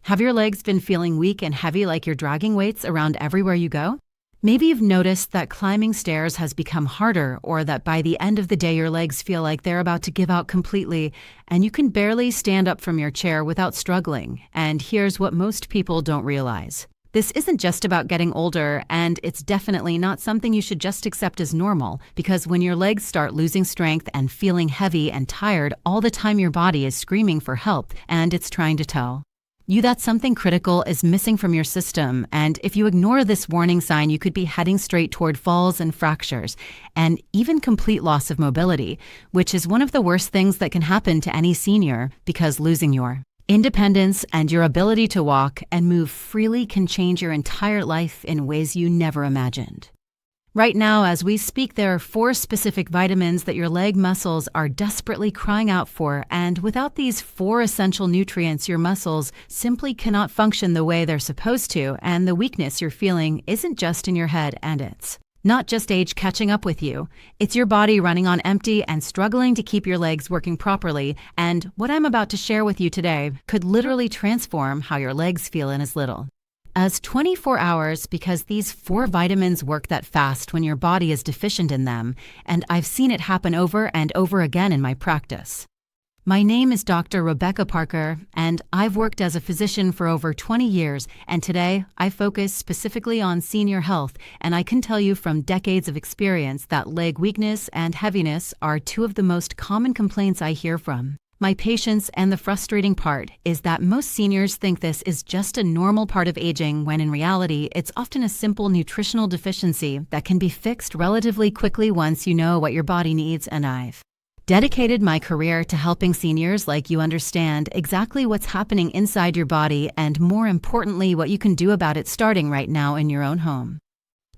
Have your legs been feeling weak and heavy like you're dragging weights around everywhere you go? Maybe you've noticed that climbing stairs has become harder, or that by the end of the day your legs feel like they're about to give out completely and you can barely stand up from your chair without struggling. And here's what most people don't realize. This isn't just about getting older, and it's definitely not something you should just accept as normal, because when your legs start losing strength and feeling heavy and tired all the time, your body is screaming for help, and it's trying to tell you that something critical is missing from your system. And if you ignore this warning sign, you could be heading straight toward falls and fractures, and even complete loss of mobility, which is one of the worst things that can happen to any senior, because losing your independence and your ability to walk and move freely can change your entire life in ways you never imagined. Right now, as we speak, there are 4 specific vitamins that your leg muscles are desperately crying out for, and without these 4 essential nutrients, your muscles simply cannot function the way they're supposed to, and the weakness you're feeling isn't just in your head, and it's not just age catching up with you. It's your body running on empty and struggling to keep your legs working properly, and what I'm about to share with you today could literally transform how your legs feel in as little as 24 hours, because these 4 vitamins work that fast when your body is deficient in them, and I've seen it happen over and over again in my practice. My name is Dr. Rebecca Parker, and I've worked as a physician for over 20 years, and today I focus specifically on senior health, and I can tell you from decades of experience that leg weakness and heaviness are 2 of the most common complaints I hear from my patients, and the frustrating part is that most seniors think this is just a normal part of aging, when in reality, it's often a simple nutritional deficiency that can be fixed relatively quickly once you know what your body needs. And I've dedicated my career to helping seniors like you understand exactly what's happening inside your body, and more importantly, what you can do about it starting right now in your own home.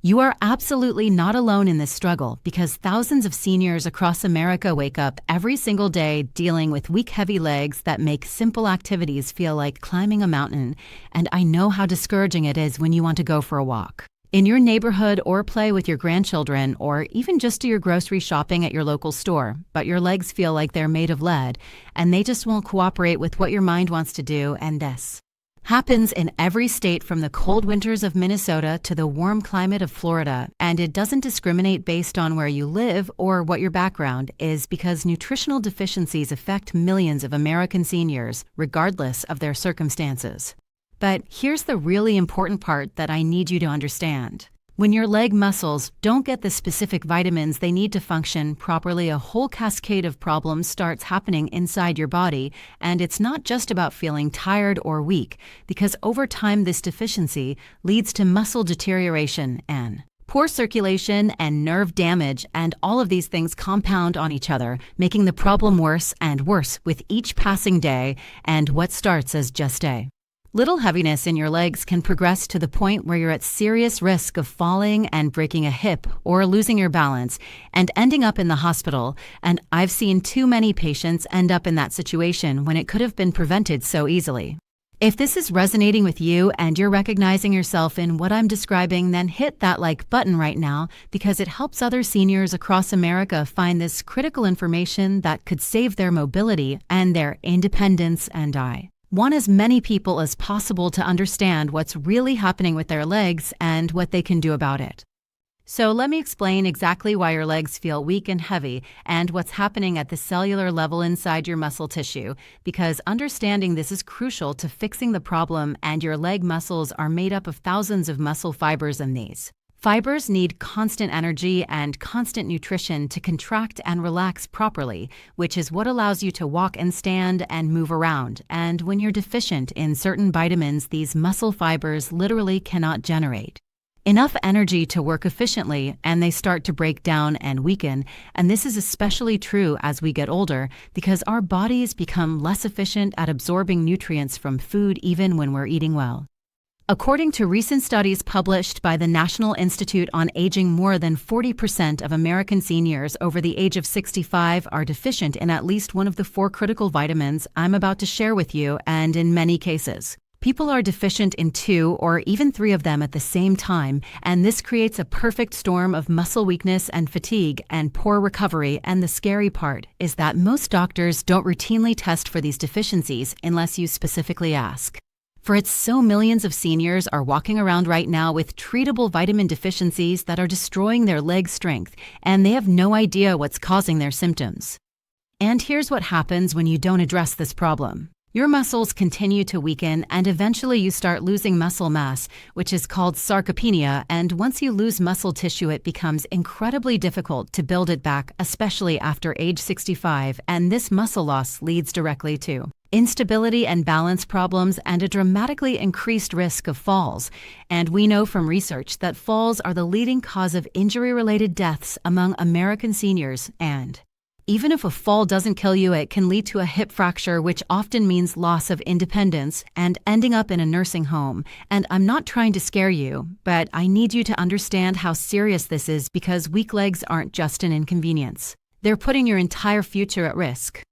You are absolutely not alone in this struggle, because thousands of seniors across America wake up every single day dealing with weak, heavy legs that make simple activities feel like climbing a mountain, and I know how discouraging it is when you want to go for a walk in your neighborhood, or play with your grandchildren, or even just do your grocery shopping at your local store, but your legs feel like they're made of lead, and they just won't cooperate with what your mind wants to do. And this happens in every state, from the cold winters of Minnesota to the warm climate of Florida, and it doesn't discriminate based on where you live or what your background is, because nutritional deficiencies affect millions of American seniors, regardless of their circumstances. But here's the really important part that I need you to understand. When your leg muscles don't get the specific vitamins they need to function properly, a whole cascade of problems starts happening inside your body, and it's not just about feeling tired or weak, because over time this deficiency leads to muscle deterioration and poor circulation and nerve damage, and all of these things compound on each other, making the problem worse and worse with each passing day, and what starts as just a little heaviness in your legs can progress to the point where you're at serious risk of falling and breaking a hip, or losing your balance and ending up in the hospital. And I've seen too many patients end up in that situation when it could have been prevented so easily. If this is resonating with you and you're recognizing yourself in what I'm describing, then hit that like button right now, because it helps other seniors across America find this critical information that could save their mobility and their independence. And I want as many people as possible to understand what's really happening with their legs and what they can do about it. So let me explain exactly why your legs feel weak and heavy, and what's happening at the cellular level inside your muscle tissue, because understanding this is crucial to fixing the problem. And your leg muscles are made up of thousands of muscle fibers, and these fibers need constant energy and constant nutrition to contract and relax properly, which is what allows you to walk and stand and move around. And when you're deficient in certain vitamins, these muscle fibers literally cannot generate enough energy to work efficiently, and they start to break down and weaken. And this is especially true as we get older, because our bodies become less efficient at absorbing nutrients from food even when we're eating well. According to recent studies published by the National Institute on Aging, more than 40% of American seniors over the age of 65 are deficient in at least one of the 4 critical vitamins I'm about to share with you, and in many cases, people are deficient in 2 or even 3 of them at the same time, and this creates a perfect storm of muscle weakness and fatigue and poor recovery. And the scary part is that most doctors don't routinely test for these deficiencies unless you specifically ask. For it's so millions of seniors are walking around right now with treatable vitamin deficiencies that are destroying their leg strength, and they have no idea what's causing their symptoms. And here's what happens when you don't address this problem. Your muscles continue to weaken, and eventually you start losing muscle mass, which is called sarcopenia, and once you lose muscle tissue, it becomes incredibly difficult to build it back, especially after age 65, and this muscle loss leads directly to instability and balance problems and a dramatically increased risk of falls. And we know from research that falls are the leading cause of injury-related deaths among American seniors, and even if a fall doesn't kill you, it can lead to a hip fracture, which often means loss of independence and ending up in a nursing home. And I'm not trying to scare you, but I need you to understand how serious this is because weak legs aren't just an inconvenience. They're putting your entire future at risk.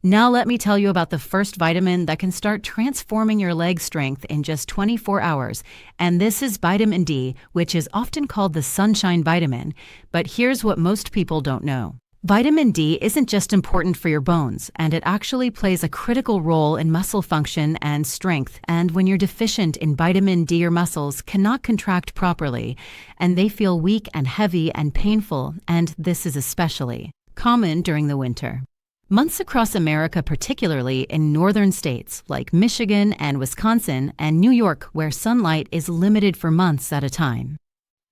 Now let me tell you about the first vitamin that can start transforming your leg strength in just 24 hours. And this is vitamin D, which is often called the sunshine vitamin. But here's what most people don't know. Vitamin D isn't just important for your bones, and it actually plays a critical role in muscle function and strength. And when you're deficient in vitamin D, your muscles cannot contract properly, and they feel weak and heavy and painful, and this is especially common during the winter. Months across America, particularly in northern states like Michigan and Wisconsin and New York, where sunlight is limited for months at a time.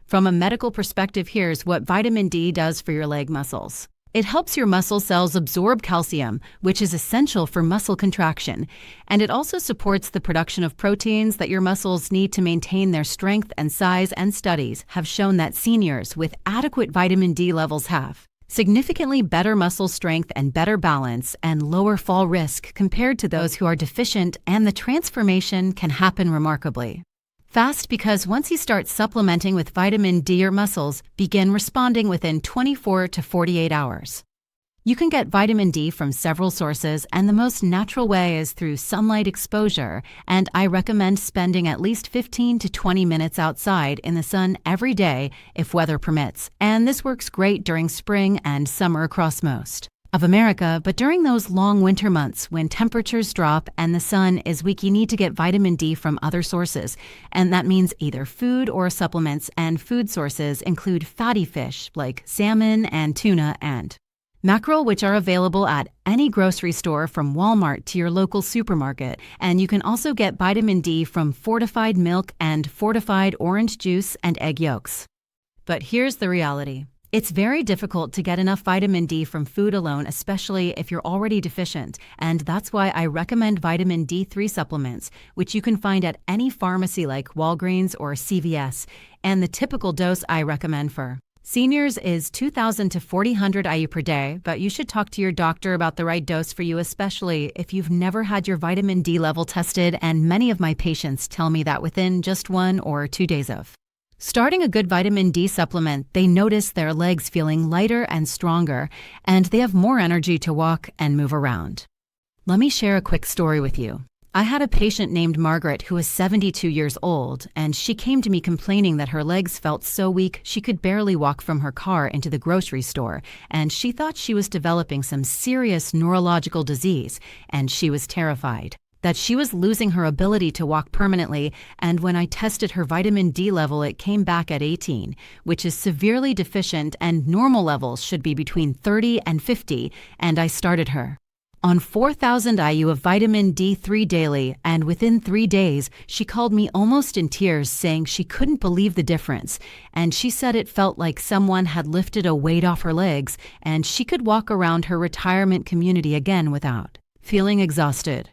From a medical perspective, here's what vitamin D does for your leg muscles. It helps your muscle cells absorb calcium, which is essential for muscle contraction, and it also supports the production of proteins that your muscles need to maintain their strength and size, and studies have shown that seniors with adequate vitamin D levels have significantly better muscle strength and better balance and lower fall risk compared to those who are deficient, and the transformation can happen remarkably fast because once you start supplementing with vitamin D, your muscles begin responding within 24 to 48 hours. You can get vitamin D from several sources, and the most natural way is through sunlight exposure, and I recommend spending at least 15 to 20 minutes outside in the sun every day if weather permits, and this works great during spring and summer across most of America, but during those long winter months when temperatures drop and the sun is weak, you need to get vitamin D from other sources, and that means either food or supplements, and food sources include fatty fish like salmon and tuna and mackerel, which are available at any grocery store from Walmart to your local supermarket, and you can also get vitamin D from fortified milk and fortified orange juice and egg yolks. But here's the reality. It's very difficult to get enough vitamin D from food alone, especially if you're already deficient, and that's why I recommend vitamin D3 supplements, which you can find at any pharmacy like Walgreens or CVS, and the typical dose I recommend for seniors is 2,000 to 4,000 IU per day, but you should talk to your doctor about the right dose for you, especially if you've never had your vitamin D level tested, and many of my patients tell me that within just 1 or 2 days of starting a good vitamin D supplement, they notice their legs feeling lighter and stronger, and they have more energy to walk and move around. Let me share a quick story with you. I had a patient named Margaret who was 72 years old, and she came to me complaining that her legs felt so weak she could barely walk from her car into the grocery store, and she thought she was developing some serious neurological disease, and she was terrified that she was losing her ability to walk permanently, and when I tested her vitamin D level, it came back at 18, which is severely deficient, and normal levels should be between 30 and 50, and I started her on 4,000 IU of vitamin D3 daily, and within 3 days, she called me almost in tears saying she couldn't believe the difference, and she said it felt like someone had lifted a weight off her legs, and she could walk around her retirement community again without feeling exhausted.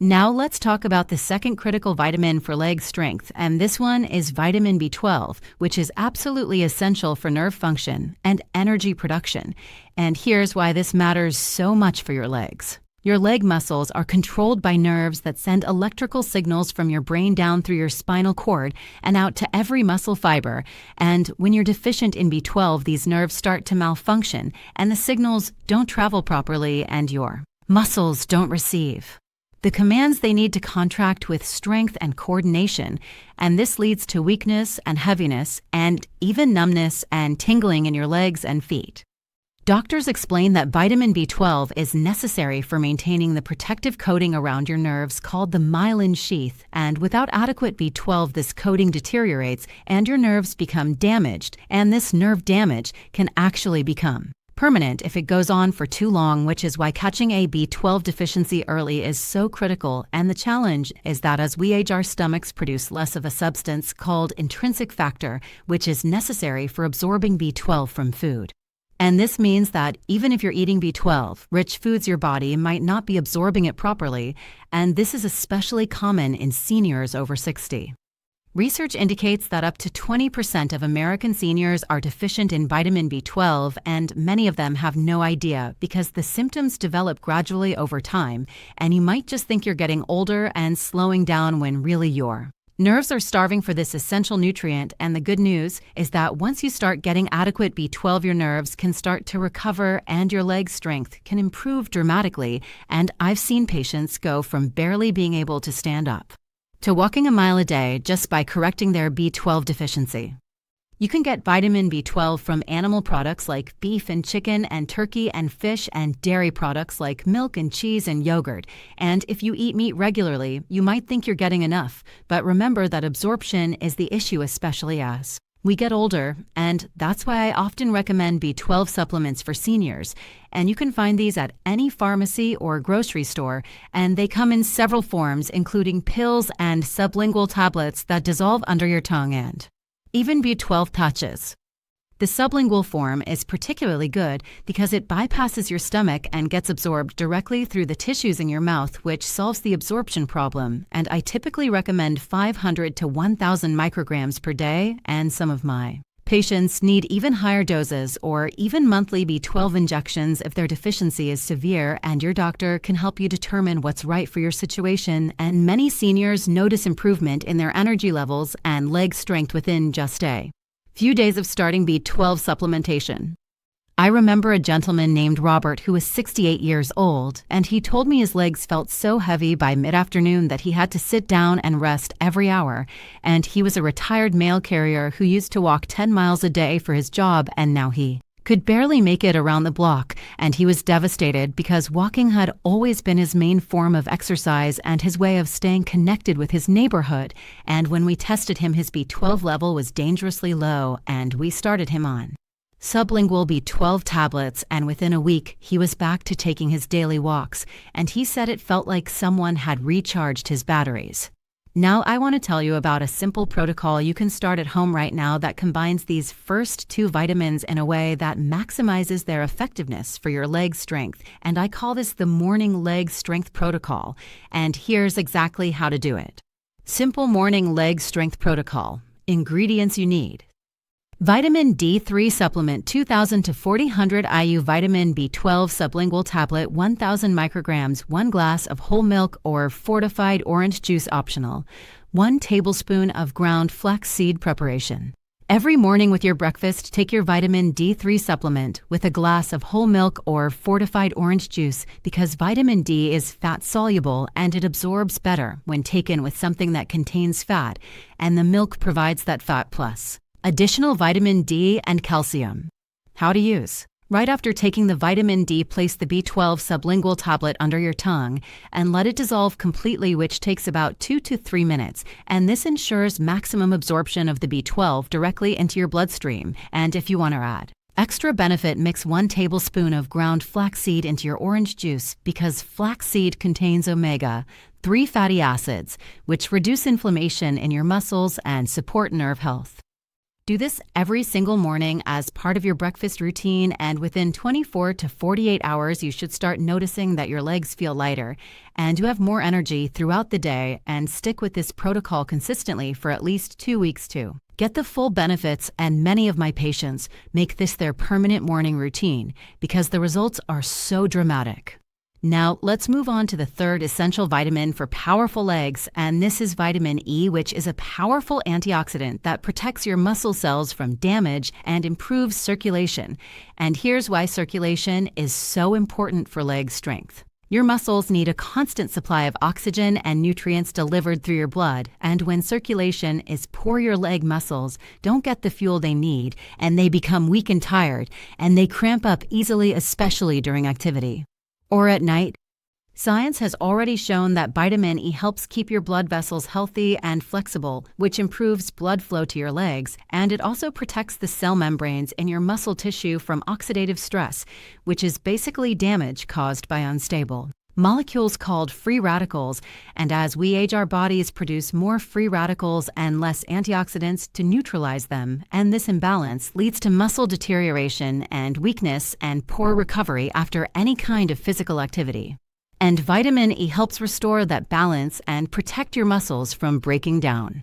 Now let's talk about the second critical vitamin for leg strength, and this one is vitamin B12, which is absolutely essential for nerve function and energy production. And here's why this matters so much for your legs. Your leg muscles are controlled by nerves that send electrical signals from your brain down through your spinal cord and out to every muscle fiber. And when you're deficient in B12, these nerves start to malfunction, and the signals don't travel properly, and your muscles don't receive the commands they need to contract with strength and coordination, and this leads to weakness and heaviness and even numbness and tingling in your legs and feet. Doctors explain that vitamin B12 is necessary for maintaining the protective coating around your nerves called the myelin sheath, and without adequate B12, this coating deteriorates and your nerves become damaged, and this nerve damage can actually become permanent if it goes on for too long, which is why catching a B12 deficiency early is so critical. And the challenge is that as we age, our stomachs produce less of a substance called intrinsic factor, which is necessary for absorbing B12 from food. And this means that even if you're eating B12-rich foods, your body might not be absorbing it properly, and this is especially common in seniors over 60. Research indicates that up to 20% of American seniors are deficient in vitamin B12, and many of them have no idea because the symptoms develop gradually over time, and you might just think you're getting older and slowing down when really you're. Nerves are starving for this essential nutrient, and the good news is that once you start getting adequate B12, your nerves can start to recover and your leg strength can improve dramatically, and I've seen patients go from barely being able to stand up to walking a mile a day just by correcting their B12 deficiency. You can get vitamin B12 from animal products like beef and chicken and turkey and fish, and dairy products like milk and cheese and yogurt. And if you eat meat regularly, you might think you're getting enough, but remember that absorption is the issue, especially as we get older, and that's why I often recommend B12 supplements for seniors. And you can find these at any pharmacy or grocery store, and they come in several forms, including pills and sublingual tablets that dissolve under your tongue, and even B12 patches. The sublingual form is particularly good because it bypasses your stomach and gets absorbed directly through the tissues in your mouth, which solves the absorption problem. And I typically recommend 500 to 1,000 micrograms per day, and some of my patients need even higher doses or even monthly B12 injections if their deficiency is severe, and your doctor can help you determine what's right for your situation. And many seniors notice improvement in their energy levels and leg strength within just a few days of starting B12 supplementation. I remember a gentleman named Robert who was 68 years old, and he told me his legs felt so heavy by mid-afternoon that he had to sit down and rest every hour, and he was a retired mail carrier who used to walk 10 miles a day for his job, and now he could barely make it around the block, and he was devastated because walking had always been his main form of exercise and his way of staying connected with his neighborhood. And when we tested him, his B12 level was dangerously low, and we started him on sublingual B12 tablets, and within a week, he was back to taking his daily walks, and he said it felt like someone had recharged his batteries. Now I want to tell you about a simple protocol you can start at home right now that combines these first two vitamins in a way that maximizes their effectiveness for your leg strength, and I call this the Morning Leg Strength Protocol, and here's exactly how to do it. Simple Morning Leg Strength Protocol. Ingredients you need: Vitamin D3 supplement 2000 to 400 IU, vitamin B12 sublingual tablet 1000 micrograms, 1 glass of whole milk or fortified orange juice optional, 1 tablespoon of ground flaxseed preparation. Every morning with your breakfast, take your vitamin D3 supplement with a glass of whole milk or fortified orange juice because vitamin D is fat soluble and it absorbs better when taken with something that contains fat, and the milk provides that fat plus additional vitamin D and calcium. How to use: right after taking the vitamin D, place the B12 sublingual tablet under your tongue and let it dissolve completely, which takes about 2 to 3 minutes, and this ensures maximum absorption of the B12 directly into your bloodstream. And if you want to add extra benefit, mix 1 tablespoon of ground flaxseed into your orange juice because flaxseed contains omega-3 fatty acids, which reduce inflammation in your muscles and support nerve health. Do this every single morning as part of your breakfast routine, and within 24 to 48 hours, you should start noticing that your legs feel lighter and you have more energy throughout the day. And stick with this protocol consistently for at least 2 weeks too. Get the full benefits, and many of my patients make this their permanent morning routine because the results are so dramatic. Now, let's move on to the third essential vitamin for powerful legs, and this is vitamin E, which is a powerful antioxidant that protects your muscle cells from damage and improves circulation. And here's why circulation is so important for leg strength. Your muscles need a constant supply of oxygen and nutrients delivered through your blood, and when circulation is poor, your leg muscles don't get the fuel they need, and they become weak and tired, and they cramp up easily, especially during activity. Or at night. Science has already shown that vitamin E helps keep your blood vessels healthy and flexible, which improves blood flow to your legs, and it also protects the cell membranes in your muscle tissue from oxidative stress, which is basically damage caused by unstable molecules called free radicals, and as we age, our bodies produce more free radicals and less antioxidants to neutralize them, and this imbalance leads to muscle deterioration and weakness and poor recovery after any kind of physical activity. And vitamin E helps restore that balance and protect your muscles from breaking down.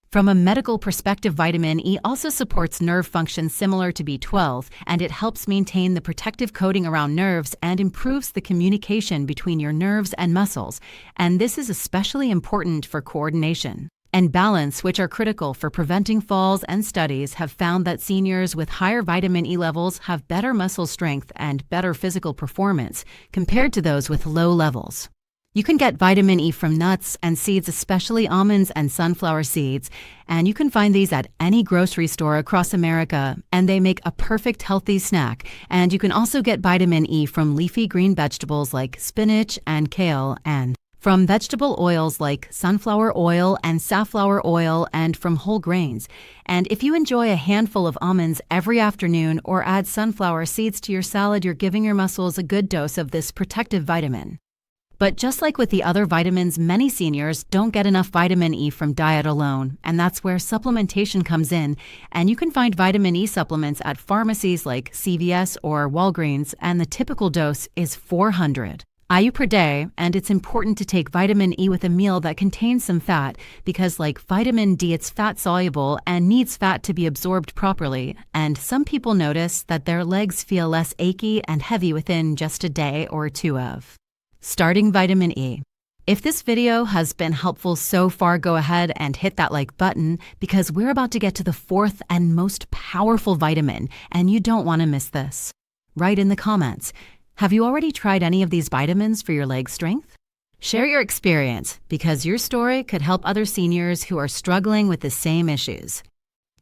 From a medical perspective, vitamin E also supports nerve function similar to B12, and it helps maintain the protective coating around nerves and improves the communication between your nerves and muscles, and this is especially important for coordination and balance, which are critical for preventing falls, and studies have found that seniors with higher vitamin E levels have better muscle strength and better physical performance compared to those with low levels. You can get vitamin E from nuts and seeds, especially almonds and sunflower seeds, and you can find these at any grocery store across America, and they make a perfect healthy snack. And you can also get vitamin E from leafy green vegetables like spinach and kale, and from vegetable oils like sunflower oil and safflower oil, and from whole grains. And if you enjoy a handful of almonds every afternoon or add sunflower seeds to your salad, you're giving your muscles a good dose of this protective vitamin. But just like with the other vitamins, many seniors don't get enough vitamin E from diet alone, and that's where supplementation comes in. And you can find vitamin E supplements at pharmacies like CVS or Walgreens, and the typical dose is 400 IU per day, and it's important to take vitamin E with a meal that contains some fat because, like vitamin D, it's fat-soluble and needs fat to be absorbed properly, and some people notice that their legs feel less achy and heavy within just a day or two of starting vitamin E. If this video has been helpful so far, go ahead and hit that like button because we're about to get to the fourth and most powerful vitamin, and you don't want to miss this. Write in the comments, have you already tried any of these vitamins for your leg strength? Share your experience because your story could help other seniors who are struggling with the same issues.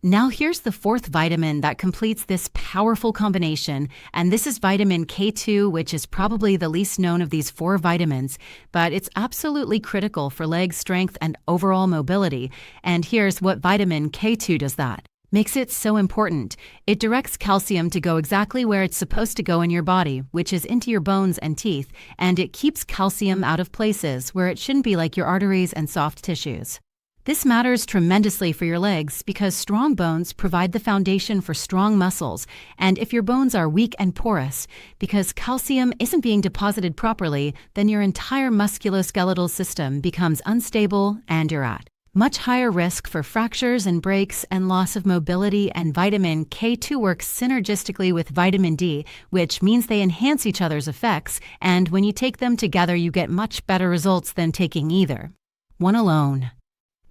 Now here's the fourth vitamin that completes this powerful combination, and this is vitamin K2, which is probably the least known of these four vitamins, but it's absolutely critical for leg strength and overall mobility. And here's what vitamin K2 does that makes it so important. It directs calcium to go exactly where it's supposed to go in your body, which is into your bones and teeth, and it keeps calcium out of places where it shouldn't be, like your arteries and soft tissues. This matters tremendously for your legs because strong bones provide the foundation for strong muscles, and if your bones are weak and porous, because calcium isn't being deposited properly, then your entire musculoskeletal system becomes unstable and you're at much higher risk for fractures and breaks and loss of mobility. And vitamin K2 works synergistically with vitamin D, which means they enhance each other's effects, and when you take them together, you get much better results than taking either one alone.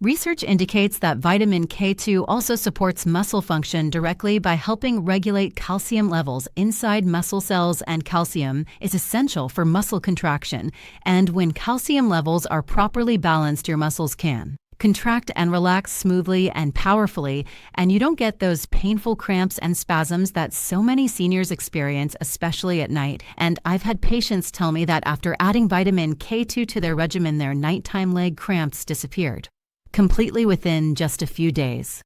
Research indicates that vitamin K2 also supports muscle function directly by helping regulate calcium levels inside muscle cells, and calcium is essential for muscle contraction. And when calcium levels are properly balanced, your muscles can contract and relax smoothly and powerfully, and you don't get those painful cramps and spasms that so many seniors experience, especially at night. And I've had patients tell me that after adding vitamin K2 to their regimen, their nighttime leg cramps disappeared completely within just a few days.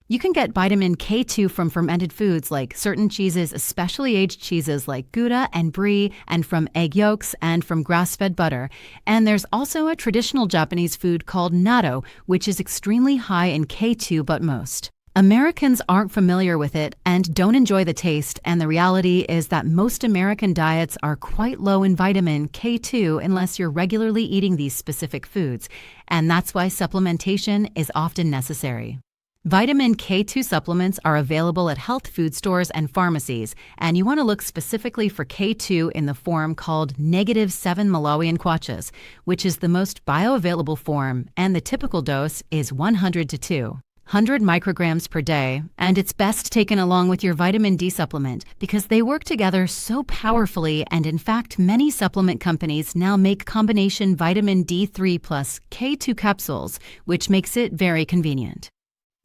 You can get vitamin K2 from fermented foods like certain cheeses, especially aged cheeses like Gouda and Brie, and from egg yolks and from grass-fed butter. And there's also a traditional Japanese food called natto, which is extremely high in K2, but most Americans aren't familiar with it and don't enjoy the taste, and the reality is that most American diets are quite low in vitamin K2 unless you're regularly eating these specific foods, and that's why supplementation is often necessary. Vitamin K2 supplements are available at health food stores and pharmacies, and you want to look specifically for K2 in the form called -7 Malawian kwacha, which is the most bioavailable form, and the typical dose is 100 to 2 100 micrograms per day, and it's best taken along with your vitamin D supplement because they work together so powerfully, and in fact, many supplement companies now make combination vitamin D3 plus K2 capsules, which makes it very convenient.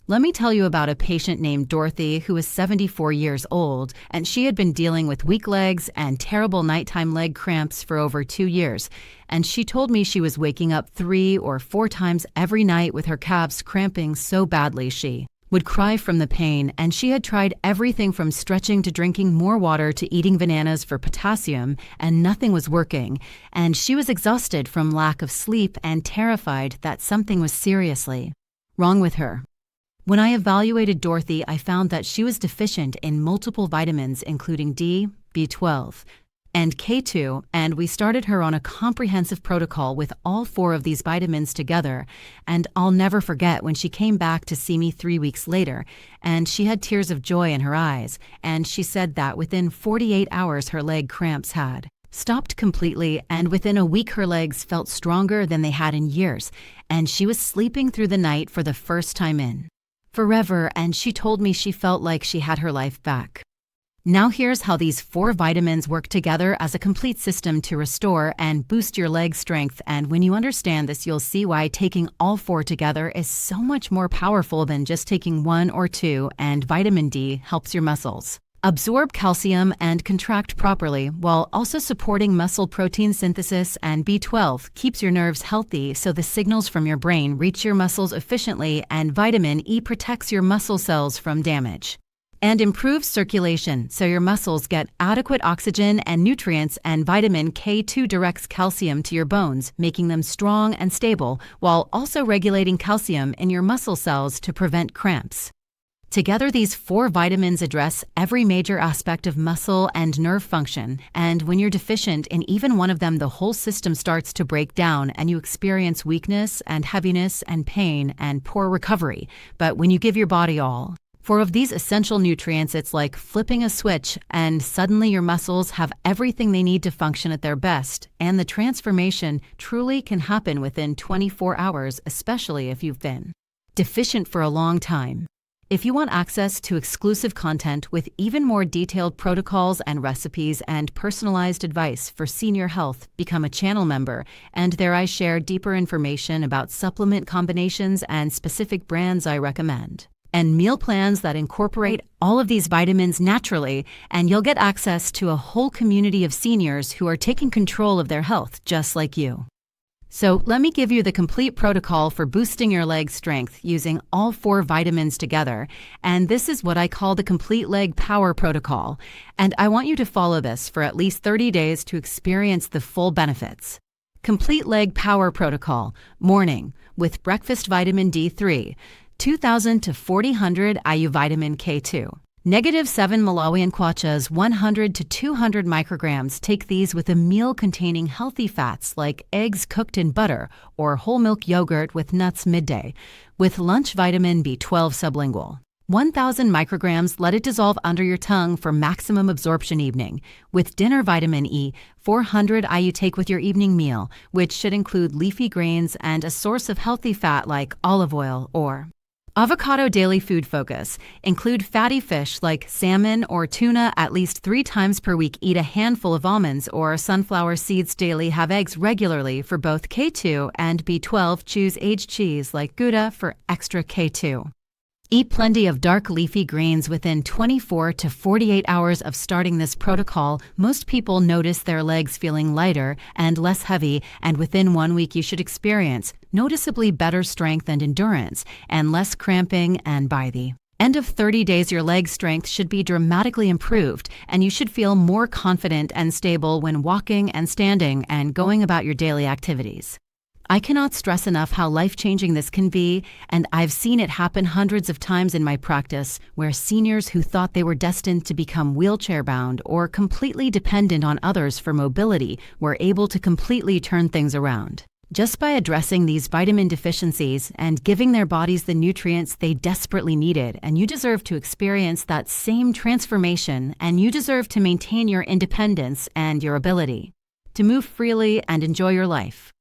Let me tell you about a patient named Dorothy who is 74 years old, and she had been dealing with weak legs and terrible nighttime leg cramps for over 2 years. And she told me she was waking up 3 or 4 times every night with her calves cramping so badly she would cry from the pain, and she had tried everything from stretching to drinking more water to eating bananas for potassium, and nothing was working. And she was exhausted from lack of sleep and terrified that something was seriously wrong with her. When I evaluated Dorothy, I found that she was deficient in multiple vitamins, including D, B12, and K2, and we started her on a comprehensive protocol with all 4 of these vitamins together. And I'll never forget when she came back to see me 3 weeks later, and she had tears of joy in her eyes, and she said that within 48 hours her leg cramps had stopped completely, and within a week her legs felt stronger than they had in years, and she was sleeping through the night for the first time in forever, and she told me she felt like she had her life back. Now here's how these 4 vitamins work together as a complete system to restore and boost your leg strength, and when you understand this, you'll see why taking all 4 together is so much more powerful than just taking 1 or 2, and vitamin D helps your muscles absorb calcium and contract properly, while also supporting muscle protein synthesis, and B12 keeps your nerves healthy so the signals from your brain reach your muscles efficiently, and vitamin E protects your muscle cells from damage and improves circulation so your muscles get adequate oxygen and nutrients, and vitamin K2 directs calcium to your bones, making them strong and stable, while also regulating calcium in your muscle cells to prevent cramps. Together, these 4 vitamins address every major aspect of muscle and nerve function, and when you're deficient in even one of them, the whole system starts to break down and you experience weakness and heaviness and pain and poor recovery. But when you give your body all 4 of these essential nutrients, it's like flipping a switch, and suddenly your muscles have everything they need to function at their best, and the transformation truly can happen within 24 hours, especially if you've been deficient for a long time. If you want access to exclusive content with even more detailed protocols and recipes and personalized advice for senior health, become a channel member, and there I share deeper information about supplement combinations and specific brands I recommend, and meal plans that incorporate all of these vitamins naturally, and you'll get access to a whole community of seniors who are taking control of their health just like you. So let me give you the complete protocol for boosting your leg strength using all 4 vitamins together. And this is what I call the Complete Leg Power Protocol. And I want you to follow this for at least 30 days to experience the full benefits. Complete Leg Power Protocol. Morning with breakfast vitamin D3, 2,000 to 4,000 IU vitamin K2. -7 Malawian kwachas, 100 to 200 micrograms. Take these with a meal containing healthy fats like eggs cooked in butter or whole milk yogurt with nuts midday. With lunch vitamin B12 sublingual. 1,000 micrograms, let it dissolve under your tongue for maximum absorption evening. With dinner vitamin E, 400 IU take with your evening meal, which should include leafy greens and a source of healthy fat like olive oil or avocado. Daily food focus. Include fatty fish like salmon or tuna at least 3 times per week. Eat a handful of almonds or sunflower seeds daily. Have eggs regularly for both K2 and B12. Choose aged cheese like Gouda for extra K2. Eat plenty of dark leafy greens within 24 to 48 hours of starting this protocol. Most people notice their legs feeling lighter and less heavy, and within 1 week you should experience noticeably better strength and endurance and less cramping, and by the end of 30 days your leg strength should be dramatically improved and you should feel more confident and stable when walking and standing and going about your daily activities. I cannot stress enough how life-changing this can be, and I've seen it happen hundreds of times in my practice, where seniors who thought they were destined to become wheelchair-bound or completely dependent on others for mobility were able to completely turn things around. Just by addressing these vitamin deficiencies and giving their bodies the nutrients they desperately needed, and you deserve to experience that same transformation, and you deserve to maintain your independence and your ability to move freely and enjoy your life.